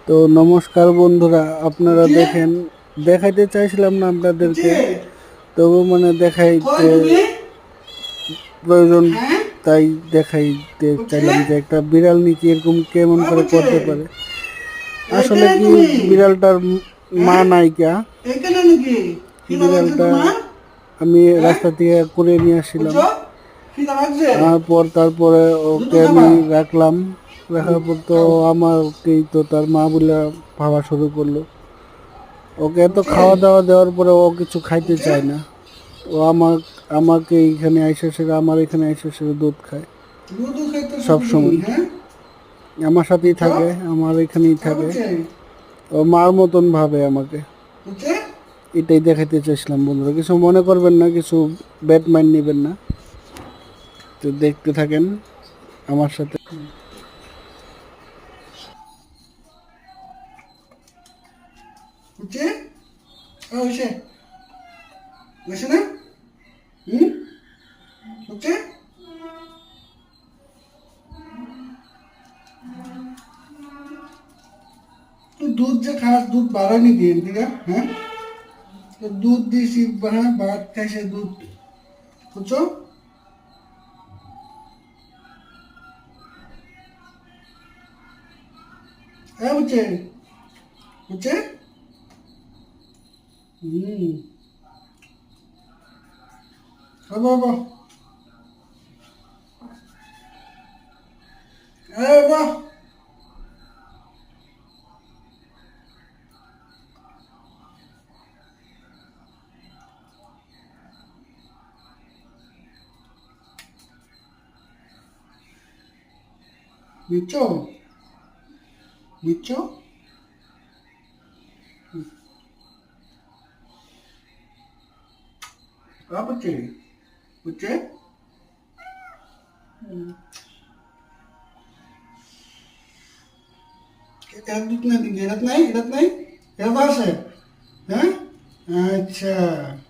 তো নমস্কার বন্ধুরা, আপনারা দেখেন, দেখাইতে চাইছিলাম না আপনাদেরকে, তবু মানে দেখাইতে প্রয়োজন, তাই দেখাইতে চাইলাম যে একটা বিড়াল নিচে এরকম কেমন করে করতে পারে। আসলে কি বিড়ালটার মা নায়িকা, বিড়ালটা আমি রাস্তা থেকে করে নিয়ে আসছিলাম। তারপরে ওকে আমি রাখলাম, রাখার পর তো আমাকেই তো তার মা বলে ভাবা শুরু করলো। ওকে এত খাওয়া দাওয়া দেওয়ার পরে ও কিছু খাইতে চায় না। ও আমাকে এখানে আইসা সেরে আমার এখানে আইসা সেরে দুধ খায় সব সময়, আমার সাথেই থাকে, আমার এখানেই থাকে। ও মার মতন ভাবে আমাকে। এটাই দেখাইতে চাইছিলাম বন্ধুরা, কিছু মনে করবেন না, কিছু ব্যাড মাইন্ড নেবেন না। তো দেখতে থাকেন আমার সাথে। তুই দুধ যে খাস, দুধ বাড়ানি দিয়ে দিকা, হ্যাঁ? দুধ দিয়েছি, হ্যাঁ, ভাত খাইছে দুধ, বুঝছো? হ্যাঁ, বুঝছে বুঝছে। হবো হবো। হ্যাঁ বাহ, বুঝছো বুঝছো। বুঝছে বুঝছে। এক দুধ না দিন, এরাত নাই, এরাত নাই, এরাত আছে, হ্যাঁ, আচ্ছা।